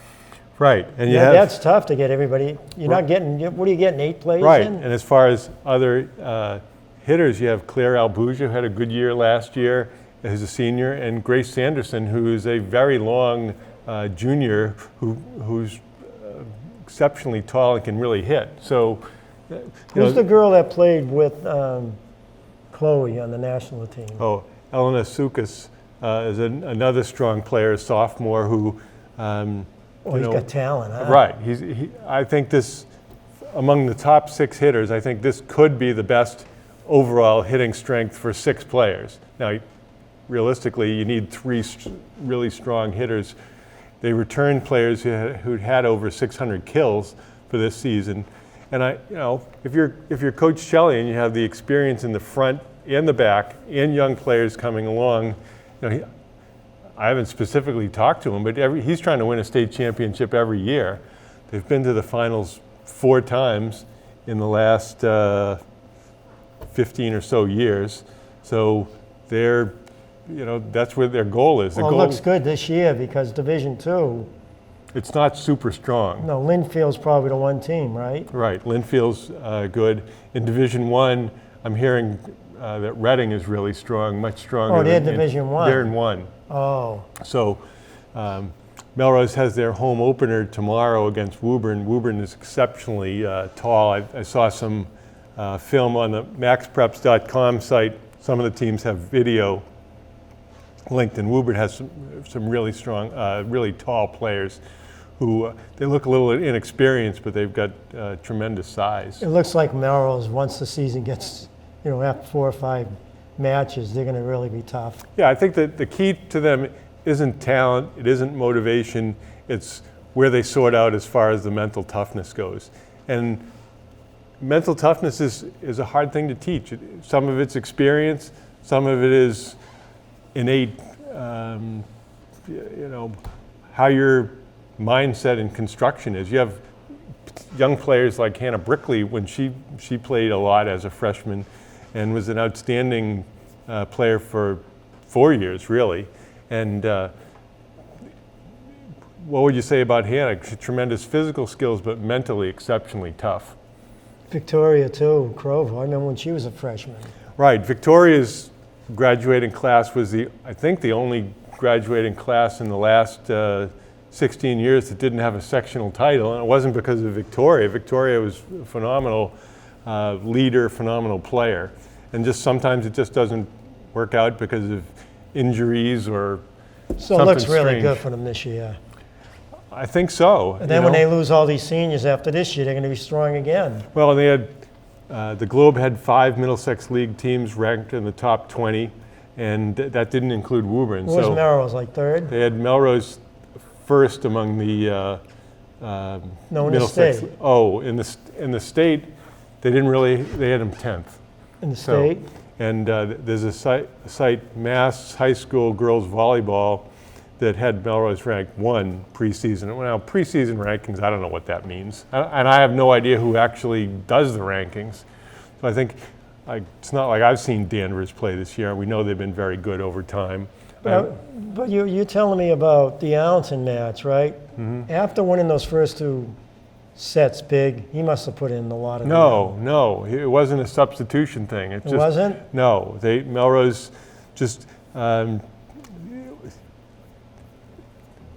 right, and that's tough to get everybody. You're not getting, what are you getting, 8 players right. in? And as far as other hitters, you have Claire Albuja, who had a good year last year as a senior, and Grace Sanderson, who is a very long junior who's exceptionally tall and can really hit. So, Who's the girl that played with Chloe on the national team? Oh, Elena Sukas is another strong player, a sophomore who. He's got talent, huh? Right. I think this, among the top 6 hitters, I think this could be the best overall hitting strength for 6 players. Now, realistically, you need 3 really strong hitters. They returned players who'd had over 600 kills for this season. And if you're Coach Shelley and you have the experience in the front and the back and young players coming along, I haven't specifically talked to him, but he's trying to win a state championship every year. They've been to the finals 4 times in the last 15 or so years. So that's where their goal is. Well, it looks good this year because Division II, it's not super strong. no, Linfield's probably the one team, right? Right, Linfield's good. In Division I, I'm hearing that Reading is really strong, much stronger. Oh, they're Division I. They're in 1. Oh, So Melrose has their home opener tomorrow against Woburn. Woburn is exceptionally tall. I saw some film on the maxpreps.com site. Some of the teams have video linked, and Woburn has some really strong, really tall players who they look a little inexperienced, but they've got tremendous size. it looks like Melrose, once the season gets, after 4 or 5 matches, they're going to really be tough. Yeah, I think that the key to them isn't talent, it isn't motivation, it's where they sort out as far as the mental toughness goes. And mental toughness is a hard thing to teach. Some of it's experience, some of it is innate, how your mindset and construction is. You have young players like Hannah Brickley when she played a lot as a freshman and was an outstanding player for 4 years, really. And what would you say about Hannah? Tremendous physical skills, but mentally exceptionally tough. Victoria too, Crover. I remember when she was a freshman. Right. Victoria's graduating class was I think the only graduating class in the last 16 years that didn't have a sectional title, and it wasn't because of Victoria. Victoria was a phenomenal leader, phenomenal player, and just sometimes it just doesn't work out because of injuries or So it looks something really strange. good for them this year. I think so. And then when they lose all these seniors after this year, they're going to be strong again. Well, they had the Globe had 5 Middlesex League teams ranked in the top 20, and that didn't include Woburn. What was Melrose, like third? They had Melrose first among the No, in the Middlesex. state. Oh, in the state, they didn't really. They had them 10th. In the So, state? and there's a site, Mass High School Girls Volleyball, that had Melrose ranked 1 preseason. Now, preseason rankings, I don't know what that means. And I have no idea who actually does the rankings. So I think it's not like I've seen Danvers play this year. We know they've been very good over time. But you're telling me about the Allenton match, right? Mm-hmm. After winning those first 2 sets big, he must have put in a lot of No, it wasn't a substitution thing. It wasn't? No, Melrose just,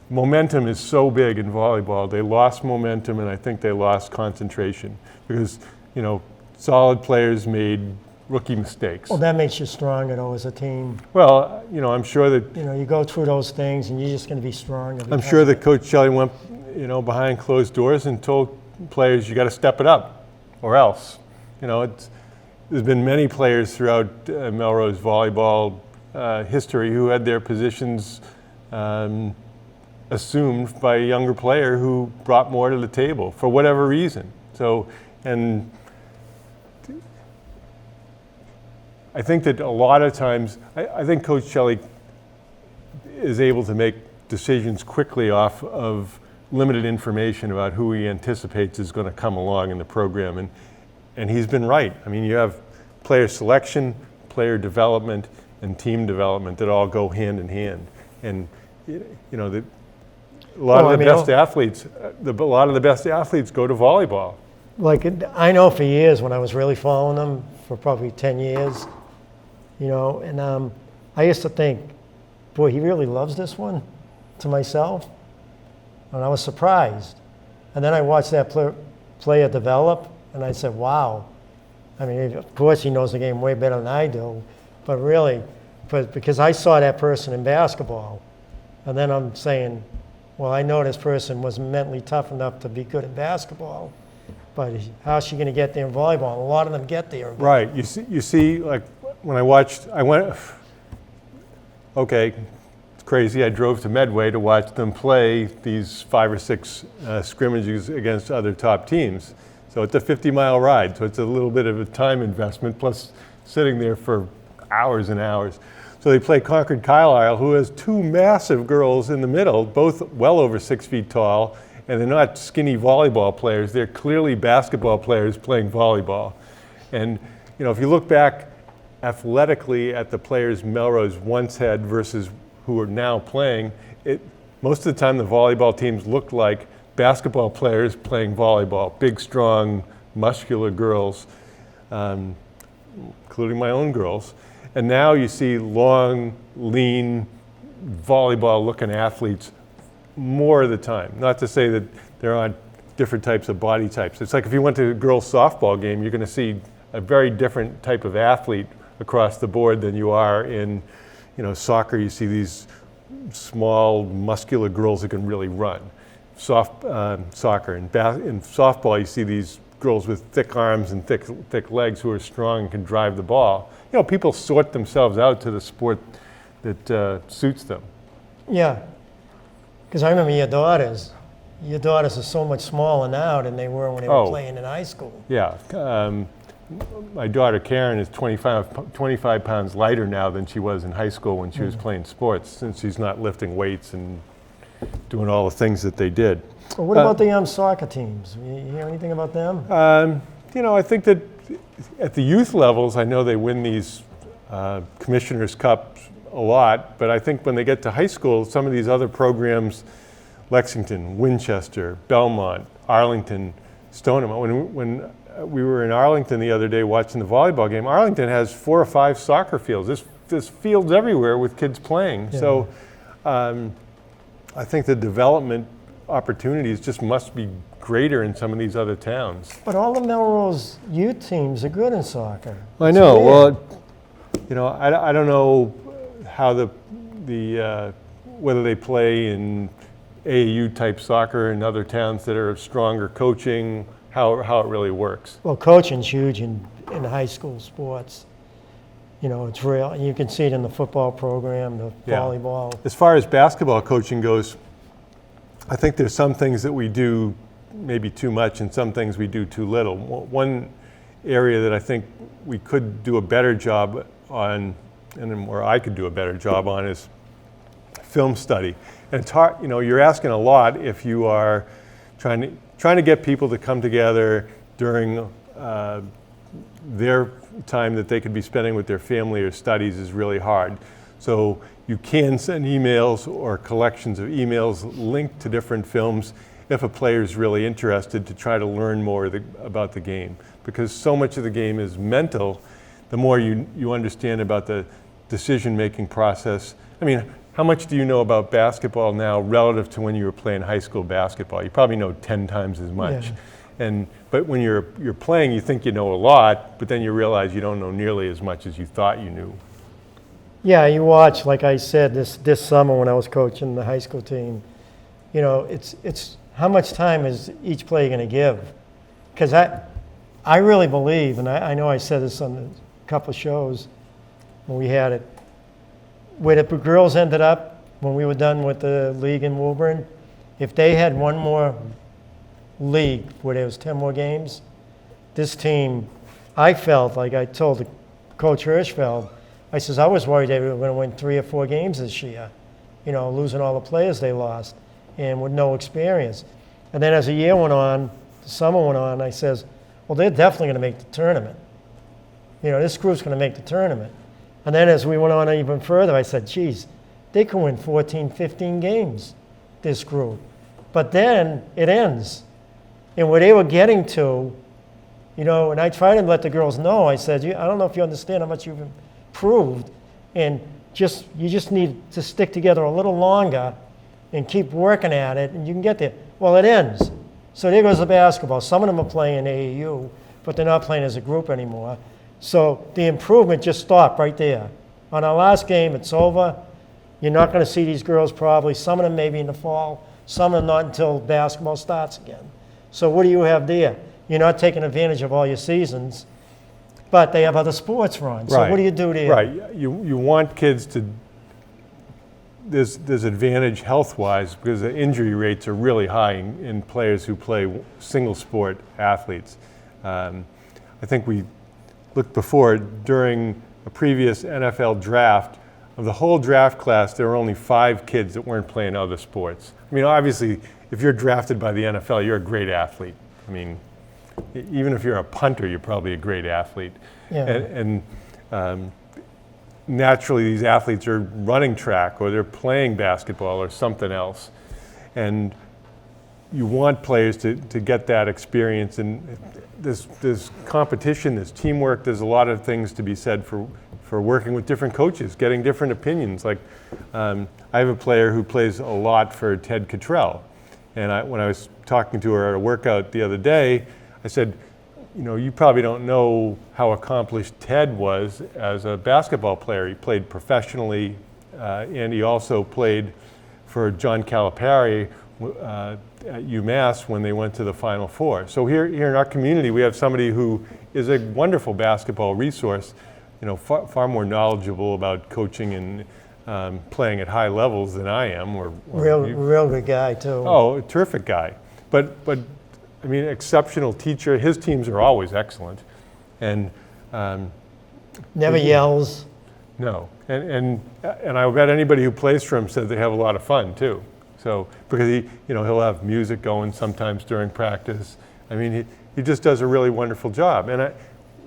momentum is so big in volleyball. They lost momentum, and I think they lost concentration because, solid players made rookie mistakes. Well, that makes you stronger, though, as a team. Well, I'm sure that You go through those things, and you're just going to be stronger. I'm sure that Coach Shelley went, behind closed doors and told players, you got to step it up, or else. There's been many players throughout Melrose volleyball history who had their positions assumed by a younger player who brought more to the table for whatever reason. So, and I think that a lot of times, I think Coach Shelley is able to make decisions quickly off of limited information about who he anticipates is going to come along in the program. And he's been right. I mean, you have player selection, player development, and team development that all go hand in hand. And, a lot of the best athletes go to volleyball. Like, I know for years when I was really following them, for probably 10 years, and I used to think, boy, he really loves this one, to myself. And I was surprised. And then I watched that player develop, and I said, wow. I mean, of course he knows the game way better than I do, but really, because I saw that person in basketball, and then I'm saying, well, I know this person was mentally tough enough to be good at basketball, but how's she going to get there in volleyball? And a lot of them get there. Right. You see, like when I went, okay, it's crazy. I drove to Medway to watch them play these 5 or 6 scrimmages against other top teams. So it's a 50-mile ride. So it's a little bit of a time investment, plus sitting there for hours and hours. So they play Concord Carlisle, who has 2 massive girls in the middle, both well over 6 feet tall, and they're not skinny volleyball players. They're clearly basketball players playing volleyball. And if you look back athletically at the players Melrose once had versus who are now playing, most of the time the volleyball teams looked like basketball players playing volleyball, big, strong, muscular girls, including my own girls. And now you see long, lean, volleyball-looking athletes more of the time. Not to say that there aren't different types of body types. It's like if you went to a girls' softball game, you're going to see a very different type of athlete across the board than you are in, soccer. You see these small, muscular girls that can really run. Soccer. In softball, you see these girls with thick arms and thick legs who are strong and can drive the ball. People sort themselves out to the sport that suits them. Yeah, because I remember your daughters. Your daughters are so much smaller now than they were when they were playing in high school. Yeah. My daughter Karen is 25 pounds lighter now than she was in high school when she was playing sports, since she's not lifting weights and doing all the things that they did. Well, what about the soccer teams? You hear anything about them? I think that at the youth levels, I know they win these Commissioner's Cups a lot, but I think when they get to high school, some of these other programs, Lexington, Winchester, Belmont, Arlington, Stoneham. When we were in Arlington the other day watching the volleyball game, Arlington has 4 or 5 soccer fields. There's fields everywhere with kids playing. Yeah. So I think the development opportunities just must be greater in some of these other towns. But all the Melrose youth teams are good in soccer. I know. Well, I don't know how whether they play in AAU type soccer in other towns that are stronger coaching, how it really works. Well, coaching's huge in high school sports. It's real. You can see it in the football program, the volleyball. As far as basketball coaching goes, I think there's some things that we do maybe too much and some things we do too little. One area that I think we could do a better job on, and where I could do a better job on, is film study. And it's hard, you're asking a lot if you are trying to get people to come together during their time that they could be spending with their family or studies is really hard. So you can send emails or collections of emails linked to different films if a player is really interested to try to learn more about the game. Because so much of the game is mental, the more you understand about the decision-making process. I mean, how much do you know about basketball now relative to when you were playing high school basketball? You probably know 10 times as much. Yeah. But when you're playing, you think you know a lot, but then you realize you don't know nearly as much as you thought you knew. Yeah, you watch, like I said, this summer when I was coaching the high school team, it's how much time is each player going to give? Because I really believe, and I know I said this on a couple of shows when we had it, where the girls ended up when we were done with the league in Woburn, if they had one more league where there was 10 more games, this team, I felt like I told Coach Hirschfeld, I says, I was worried they were going to win 3 or 4 games this year, losing all the players they lost and with no experience. And then as the year went on, the summer went on, I says, well, they're definitely going to make the tournament. This group's going to make the tournament. And then as we went on even further, I said, geez, they can win 14, 15 games, this group. But then it ends. And where they were getting to, and I tried to let the girls know, I said, I don't know if you understand how much you've improved, and you just need to stick together a little longer and keep working at it, and you can get there. Well, it ends. So there goes the basketball. Some of them are playing AAU, but they're not playing as a group anymore. So the improvement just stopped right there. On our last game, it's over. You're not going to see these girls probably. Some of them maybe in the fall. Some of them not until basketball starts again. So what do you have there? You're not taking advantage of all your seasons, but they have other sports run. So what do you do there? Right. You want kids to. There's advantage health-wise because the injury rates are really high in players who play single-sport athletes. I think we looked before, during a previous NFL draft, of the whole draft class, there were only 5 kids that weren't playing other sports. I mean, obviously, if you're drafted by the NFL, you're a great athlete. I mean, even if you're a punter, you're probably a great athlete. Yeah. And naturally, these athletes are running track or they're playing basketball or something else. And you want players to get that experience. And there's competition, there's teamwork, there's a lot of things to be said for working with different coaches, getting different opinions. Like, I have a player who plays a lot for Ted Cottrell. And when I was talking to her at a workout the other day, I said, you probably don't know how accomplished Ted was as a basketball player. He played professionally, and he also played for John Calipari at UMass when they went to the Final Four. So here in our community, we have somebody who is a wonderful basketball resource, far more knowledgeable about coaching and playing at high levels than I am. Real good guy too. Oh, a terrific guy. But I mean, exceptional teacher. His teams are always excellent, and never yells. No, and I bet anybody who plays for him said they have a lot of fun too. So, because he'll have music going sometimes during practice. I mean, he just does a really wonderful job. And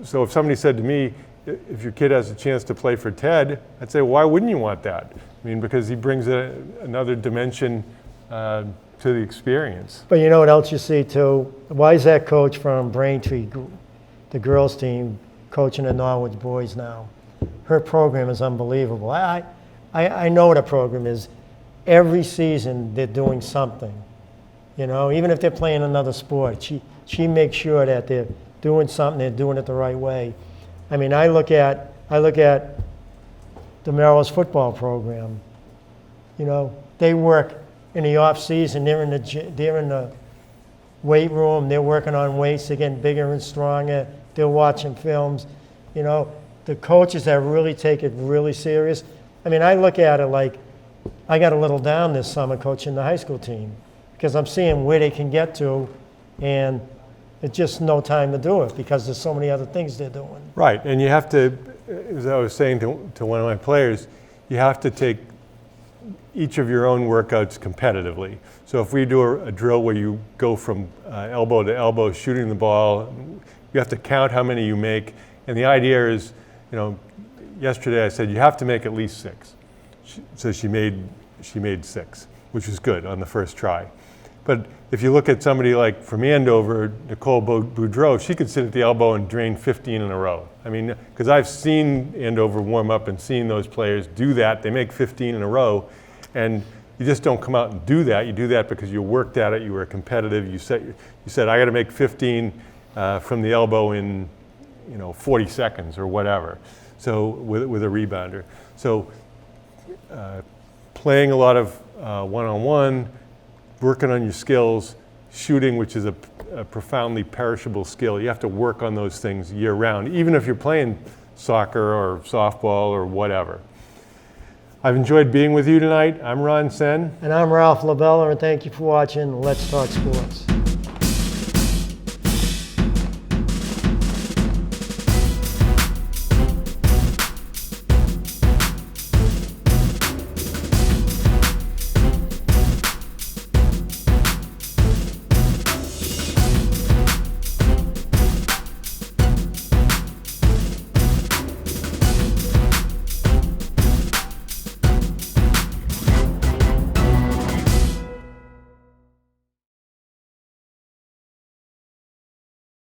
so if somebody said to me, if your kid has a chance to play for Ted, I'd say, well, why wouldn't you want that? I mean, because he brings another dimension to the experience. But you know what else you see too? Why is that coach from Braintree, the girls team, coaching the Norwich boys now? Her program is unbelievable. I know what a program is. Every season they're doing something. You know, even if they're playing another sport, she makes sure that they're doing something, they're doing it the right way. I mean, I look at the Melrose football program. You know, they work in the off season. They're in the weight room. They're working on weights. They're getting bigger and stronger. They're watching films. You know, the coaches that really take it really serious. I mean, I look at it like I got a little down this summer coaching the high school team because I'm seeing where they can get to, and it's just no time to do it because there's so many other things they're doing. Right, and you have to, as I was saying to one of my players, you have to take each of your own workouts competitively. So if we do a drill where you go from elbow to elbow shooting the ball, you have to count how many you make. And the idea is, you know, yesterday I said you have to make at least 6. So she made 6, which was good on the first try. But if you look at somebody like from Andover, Nicole Boudreau, she could sit at the elbow and drain 15 in a row. I mean, because I've seen Andover warm up and seen those players do that. They make 15 in a row, and you just don't come out and do that. You do that because you worked at it, you were competitive. You said I got to make 15 from the elbow in 40 seconds or whatever. So with a rebounder. So playing a lot of one-on-one, working on your skills, shooting, which is a profoundly perishable skill. You have to work on those things year round, even if you're playing soccer or softball or whatever. I've enjoyed being with you tonight. I'm Ron Sen. And I'm Ralph LaBella, and thank you for watching Let's Talk Sports.